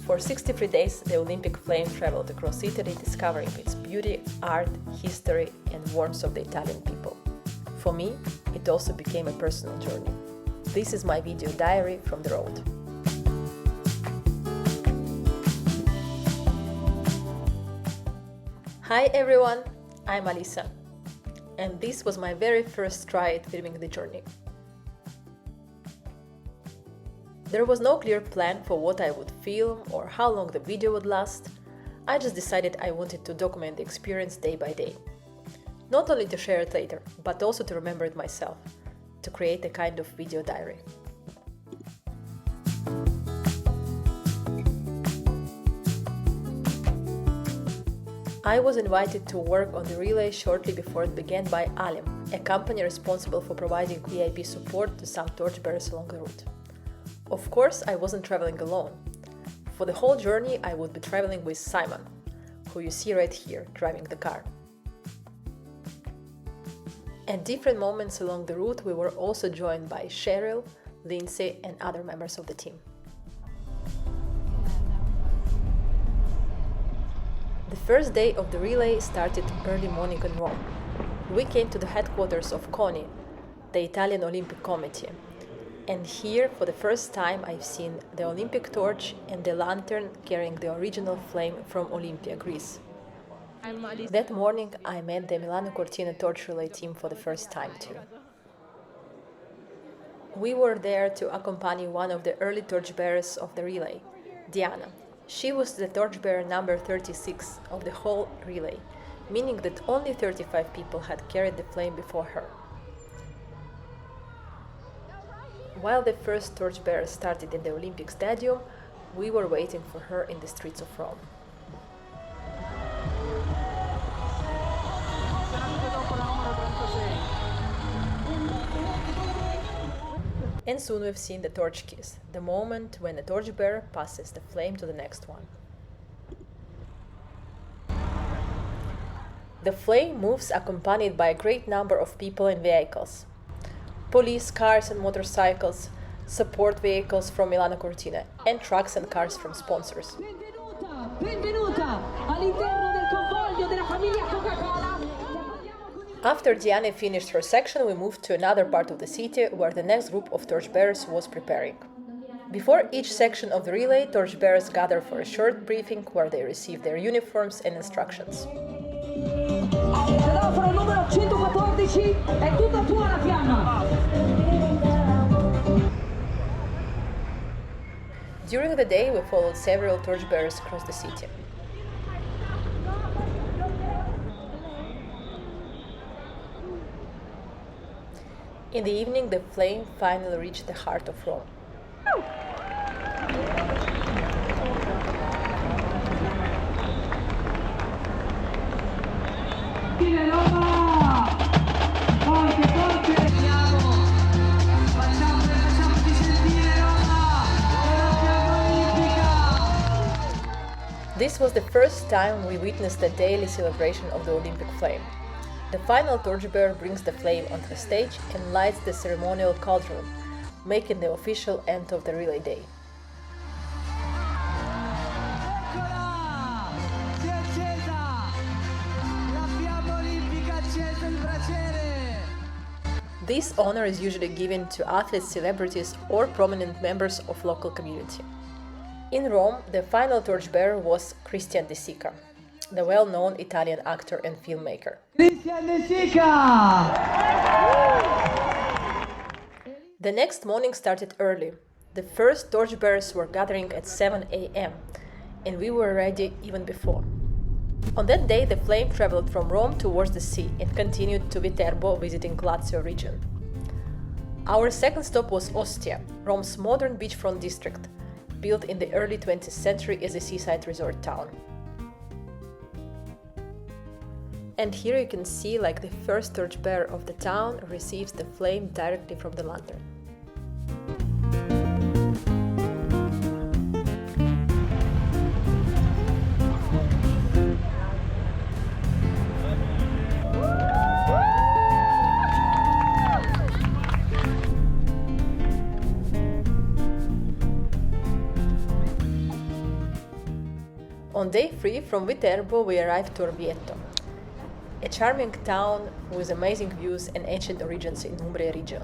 For 63 days, the Olympic flame traveled across Italy, discovering its beauty, art, history, and warmth of the Italian people. For me, it also became a personal journey. This is my video diary from the road. Hi everyone, I'm Alisa, and this was my very first try at filming the journey. There was no clear plan for what I would film or how long the video would last. I just decided I wanted to document the experience day by day. Not only to share it later, but also to remember it myself, to create a kind of video diary. I was invited to work on the relay shortly before it began by Alem, a company responsible for providing VIP support to some torchbearers along the route. Of course, I wasn't traveling alone. For the whole journey, I would be traveling with Simon, who you see right here, driving the car. At different moments along the route, we were also joined by Cheryl, Lindsay, and other members of the team. The first day of the relay started early morning in Rome. We came to the headquarters of CONI, the Italian Olympic Committee, and here for the first time I've seen the Olympic torch and the lantern carrying the original flame from Olympia, Greece. That morning I met the Milano Cortina torch relay team for the first time too. We were there to accompany one of the early torchbearers of the relay, Diana. She was the torchbearer number 36 of the whole relay, meaning that only 35 people had carried the flame before her. While the first torchbearer started in the Olympic Stadium, we were waiting for her in the streets of Rome. And soon we've seen the torch kiss, the moment when the torchbearer passes the flame to the next one. The flame moves accompanied by a great number of people and vehicles. Police cars and motorcycles, support vehicles from Milano Cortina, and trucks and cars from sponsors. Benvenuta all'interno del convoglio della famiglia Coca-Cola. After Diana finished her section, we moved to another part of the city where the next group of torchbearers was preparing. Before each section of the relay, torchbearers gather for a short briefing where they receive their uniforms and instructions. Telefono numero 114, è tutta tua la fiamma. During the day, we followed several torchbearers across the city. In the evening, the flame finally reached the heart of Rome. This was the first time we witnessed a daily celebration of the Olympic flame. The final torchbearer brings the flame onto the stage and lights the ceremonial cauldron, making the official end of the relay day. This honor is usually given to athletes, celebrities, or prominent members of local community. In Rome, the final torchbearer was Christian De Sica, the well-known Italian actor and filmmaker. Christian De Sica! The next morning started early. The first torchbearers were gathering at 7 a.m., and we were ready even before. On that day, the flame traveled from Rome towards the sea and continued to Viterbo, visiting Lazio region. Our second stop was Ostia, Rome's modern beachfront district, built in the early 20th century as a seaside resort town. And here you can see like the first torchbearer of the town receives the flame directly from the lantern. On day 3 from Viterbo we arrived to Orvieto, a charming town with amazing views and ancient origins in Umbria region.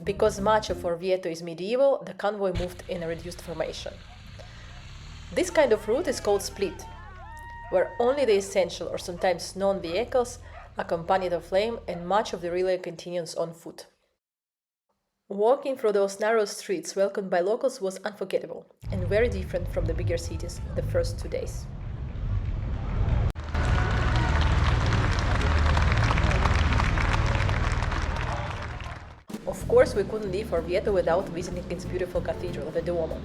Because much of Orvieto is medieval, the convoy moved in a reduced formation. This kind of route is called split, where only the essential or sometimes non-vehicles accompany the flame and much of the relay continues on foot. Walking through those narrow streets welcomed by locals was unforgettable and very different from the bigger cities the first 2 days. Of course, we couldn't leave Orvieto without visiting its beautiful cathedral, the Duomo.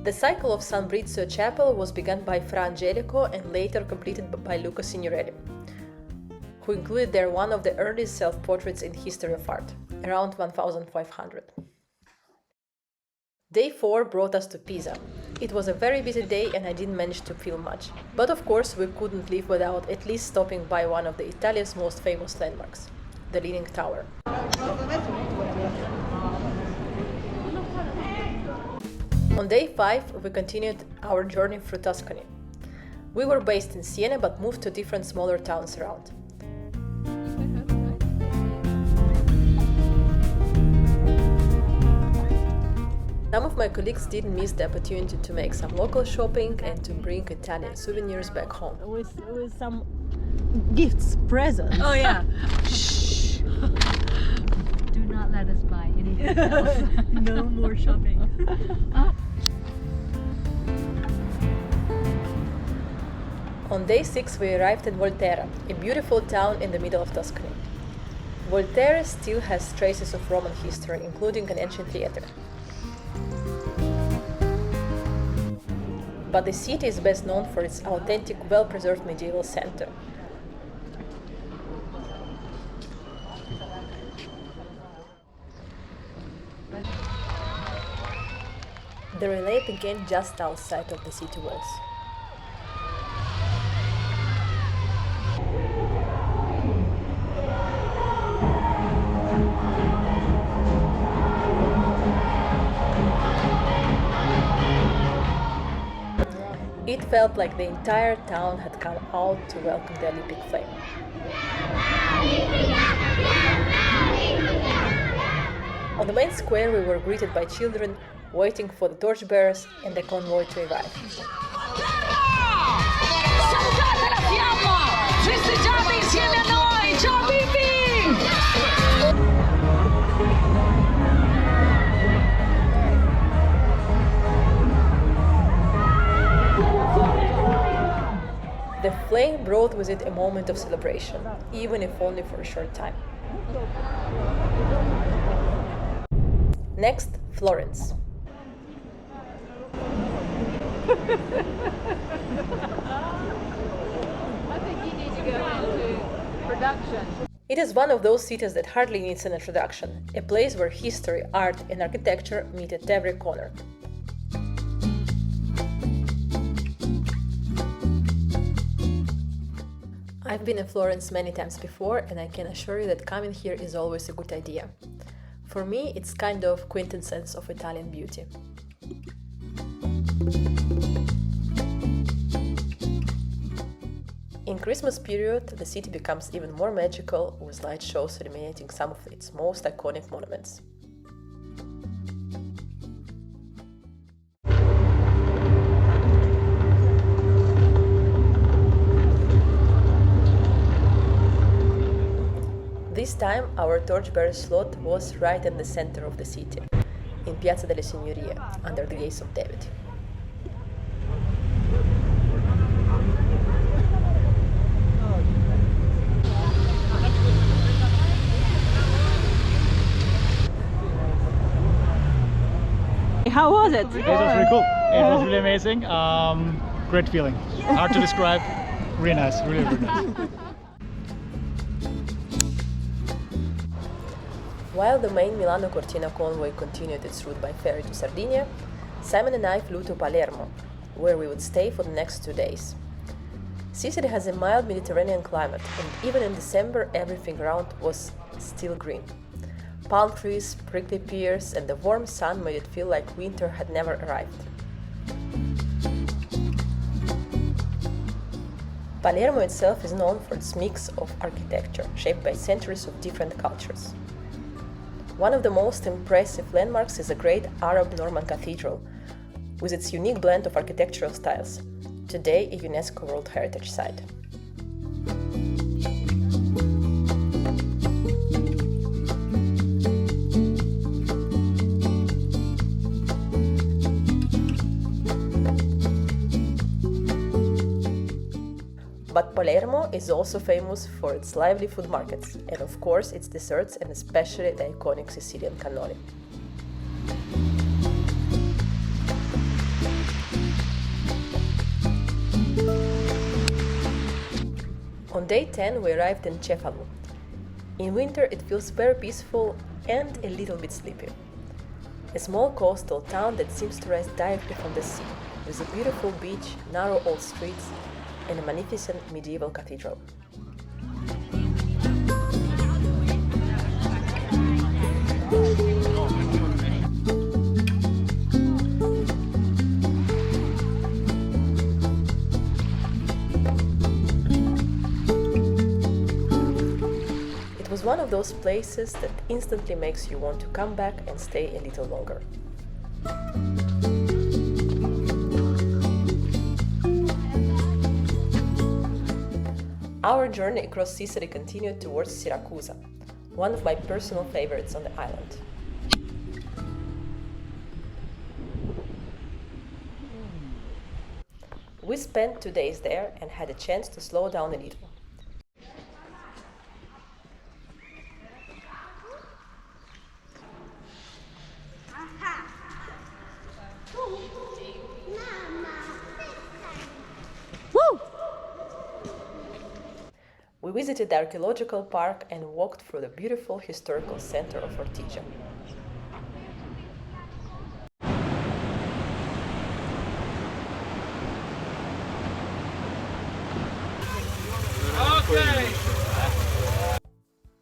The cycle of San Brizio Chapel was begun by Fra Angelico and later completed by Luca Signorelli, who included there one of the earliest self-portraits in history of art, around 1500. Day 4 brought us to Pisa. It was a very busy day and I didn't manage to film much. But of course we couldn't leave without at least stopping by one of the Italia's most famous landmarks, the Leaning Tower. On day 5 we continued our journey through Tuscany. We were based in Siena but moved to different smaller towns around. Some of my colleagues didn't miss the opportunity to make some local shopping and to bring Italian souvenirs back home. With some gifts, presents. Oh yeah. Shh. Do not let us buy anything else. No more shopping. On day 6 we arrived at Volterra, a beautiful town in the middle of Tuscany. Volterra still has traces of Roman history, including an ancient theatre. But the city is best known for its authentic, well-preserved medieval center. The relay began just outside of the city walls. It felt like the entire town had come out to welcome the Olympic flame. On the main square we were greeted by children waiting for the torchbearers and the convoy to arrive. Salutate la fiamma! Festeggiate insieme a noi! Ciao bimbi! The flame brought with it a moment of celebration, even if only for a short time. Next, Florence. I think you need to go into production. It is one of those cities that hardly needs an introduction, a place where history, art and architecture meet at every corner. I've been in Florence many times before and I can assure you that coming here is always a good idea. For me, it's kind of quintessence of Italian beauty. In Christmas period, the city becomes even more magical, with light shows illuminating some of its most iconic monuments. This time, our torchbearer slot was right in the center of the city, in Piazza delle Signorie, under the Gates of David. How was it? It was really cool. It was really amazing. Great feeling. Hard to describe. Really nice. Really nice. While the main Milano Cortina convoy continued its route by ferry to Sardinia, Simon and I flew to Palermo, where we would stay for the next 2 days. Sicily has a mild Mediterranean climate, and even in December everything around was still green. Palm trees, prickly pears, and the warm sun made it feel like winter had never arrived. Palermo itself is known for its mix of architecture, shaped by centuries of different cultures. One of the most impressive landmarks is a great Arab Norman cathedral, with its unique blend of architectural styles, today a UNESCO World Heritage Site. But Palermo is also famous for its lively food markets and of course its desserts and especially the iconic Sicilian cannoli. On day 10 we arrived in Cefalù. In winter it feels very peaceful and a little bit sleepy. A small coastal town that seems to rise directly from the sea, with a beautiful beach, narrow old streets, and a magnificent medieval cathedral. It was one of those places that instantly makes you want to come back and stay a little longer. Our journey across Sicily continued towards Siracusa, one of my personal favorites on the island. We spent 2 days there and had a chance to slow down a little. We visited the archaeological park and walked through the beautiful historical center of Orvieto.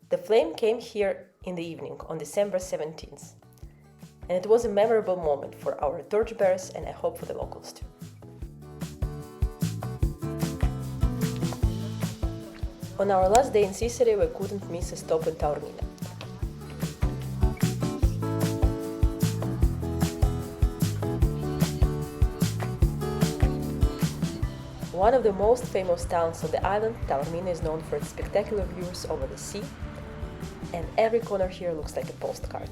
The flame came here in the evening on December 17th, and it was a memorable moment for our torchbearers and I hope for the locals too. On our last day in Sicily, we couldn't miss a stop in Taormina. One of the most famous towns on the island, Taormina is known for its spectacular views over the sea, and every corner here looks like a postcard.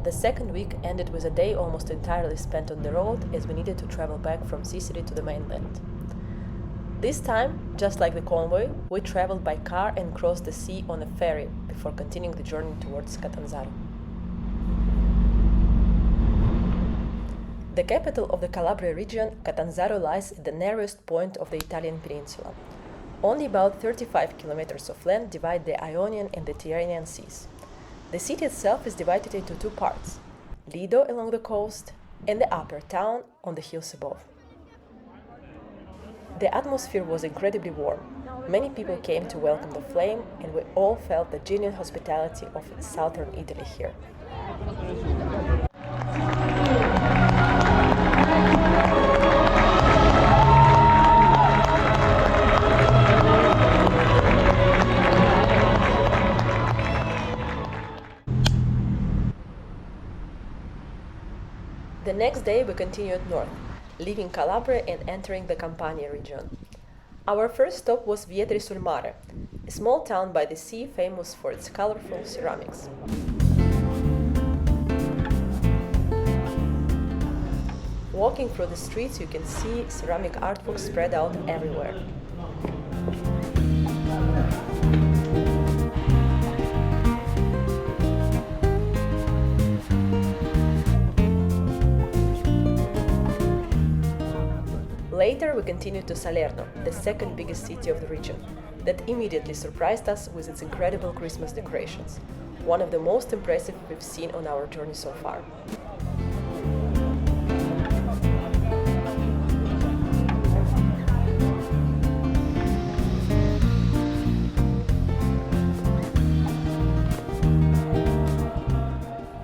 The second week ended with a day almost entirely spent on the road as we needed to travel back from Sicily to the mainland. This time, just like the convoy, we traveled by car and crossed the sea on a ferry before continuing the journey towards Catanzaro. The capital of the Calabria region, Catanzaro, lies at the narrowest point of the Italian peninsula. Only about 35 kilometers of land divide the Ionian and the Tyrrhenian seas. The city itself is divided into two parts, Lido along the coast and the upper town on the hills above. The atmosphere was incredibly warm. Many people came to welcome the flame and we all felt the genuine hospitality of southern Italy here. The next day we continued north, leaving Calabria and entering the Campania region. Our first stop was Vietri sul Mare, a small town by the sea famous for its colorful ceramics. Walking through the streets you can see ceramic artworks spread out everywhere. Later we continued to Salerno, the second biggest city of the region, that immediately surprised us with its incredible Christmas decorations, one of the most impressive we've seen on our journey so far.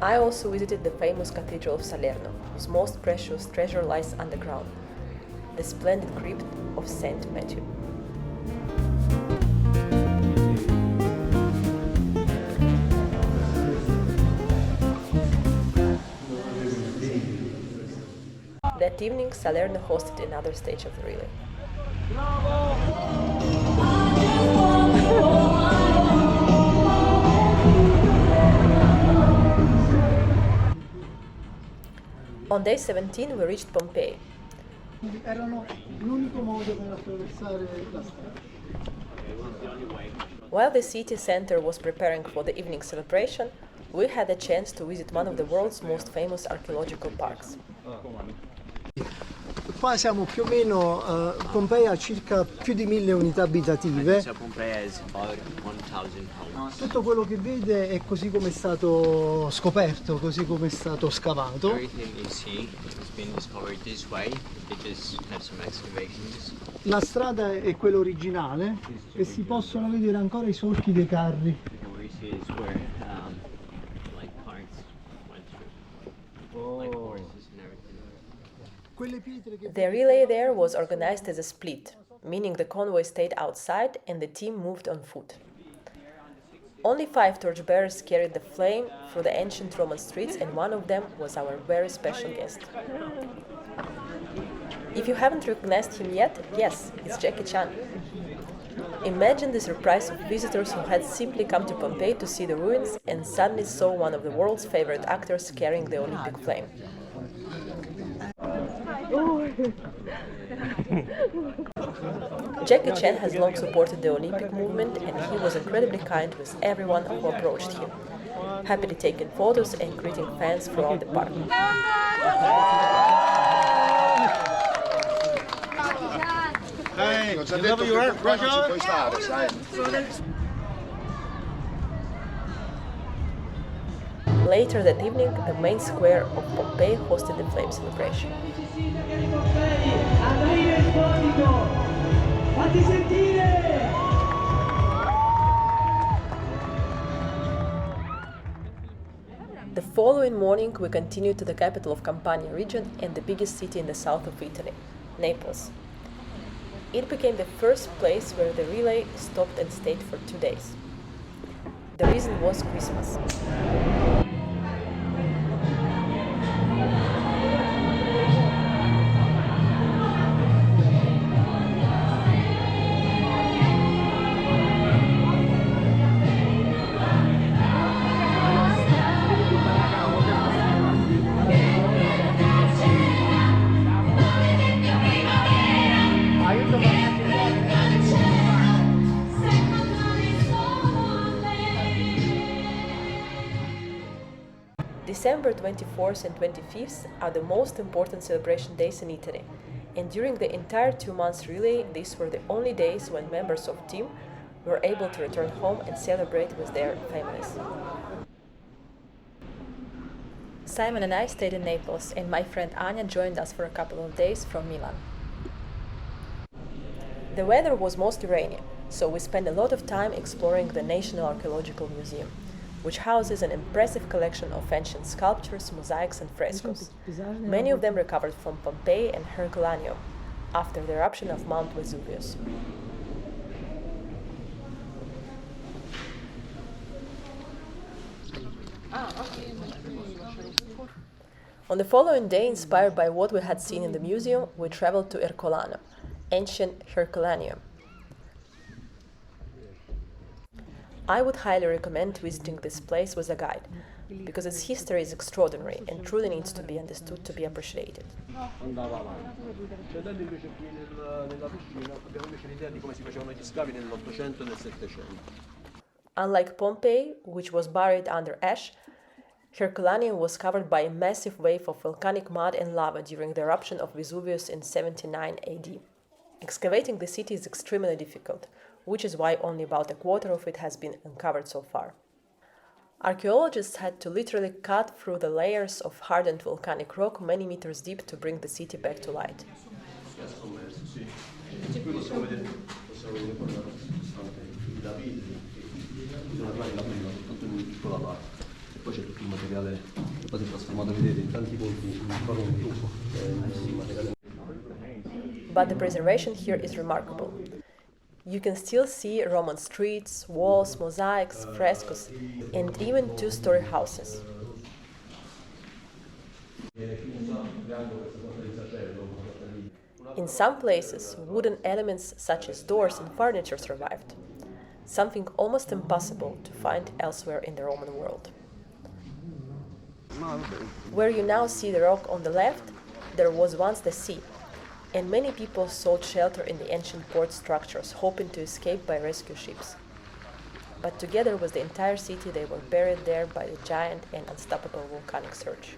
I also visited the famous Cathedral of Salerno, whose most precious treasure lies underground, the splendid crypt of Saint Matthew. That evening, Salerno hosted another stage of the relay. On day 17 we reached Pompeii. Erano l'unico modo per attraversare la strada. While the city center was preparing for the evening celebration, we had a chance to visit one of the world's most famous archaeological parks. Qua siamo più o meno, Pompei ha circa più di 1000 unità abitative. Tutto quello che vede è così come è stato scoperto, così come è stato scavato. La strada è quella originale e si possono vedere ancora i solchi dei carri. The relay there was organized as a split, meaning the convoy stayed outside and the team moved on foot. Only 5 torchbearers carried the flame through the ancient Roman streets, and one of them was our very special guest. If you haven't recognized him yet, yes, it's Jackie Chan. Imagine the surprise of visitors who had simply come to Pompeii to see the ruins and suddenly saw one of the world's favorite actors carrying the Olympic flame. Jackie Chan has long supported the Olympic movement, and he was incredibly kind with everyone who approached him, happily taking photos and greeting fans throughout the park. Hey, non ci ha detto che qua non ci puoi stare, sai? Later that evening, the main square of Pompeii hosted the flame celebration. The following morning, we continued to the capital of Campania region and the biggest city in the south of Italy, Naples. It became the first place where the relay stopped and stayed for 2 days. The reason was Christmas. December 24th and 25th are the most important celebration days in Italy, and during the entire 2 months relay, these were the only days when members of team were able to return home and celebrate with their families. Simon and I stayed in Naples, and my friend Anya joined us for a couple of days from Milan. The weather was mostly rainy, so we spent a lot of time exploring the National Archaeological Museum, which houses an impressive collection of ancient sculptures, mosaics and frescoes, many of them recovered from Pompeii and Ercolano, after the eruption of Mount Vesuvius. On the following day, inspired by what we had seen in the museum, we traveled to Ercolano, ancient Ercolano. I would highly recommend visiting this place with a guide, because its history is extraordinary and truly needs to be understood to be appreciated. Andava avanti. Vedendo invece qui nella piscina abbiamo invece l'idea di come si facevano gli scavi nell'800 e nel 700. Unlike Pompeii, which was buried under ash, Ercolano was covered by a massive wave of volcanic mud and lava during the eruption of Vesuvius in 79 AD. Excavating the city is extremely difficult, which is why only about a quarter of it has been uncovered so far. Archaeologists had to literally cut through the layers of hardened volcanic rock many meters deep to bring the city back to light. Poi c'è tutto il materiale, poi si è trasformato, vedete, in tanti punti in forma di gruppo. But the preservation here is remarkable. You can still see Roman streets, walls, mosaics, frescoes, and even two-story houses. In some places, wooden elements such as doors and furniture survived, something almost impossible to find elsewhere in the Roman world. Where you now see the rock on the left, there was once the sea, and many people sought shelter in the ancient port structures, hoping to escape by rescue ships. But together with the entire city, they were buried there by the giant and unstoppable volcanic surge.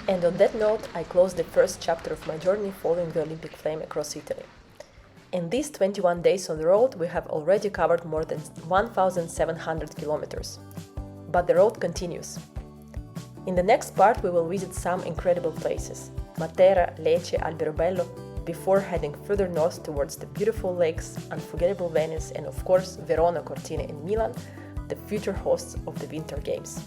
And on that note, I close the first chapter of my journey following the Olympic flame across Italy. In these 21 days on the road, we have already covered more than 1,700 kilometers. But the road continues. In the next part, we will visit some incredible places: Matera, Lecce, Alberobello, before heading further north towards the beautiful lakes, unforgettable Venice, and of course Milano Cortina in Milan, the future hosts of the Winter Games.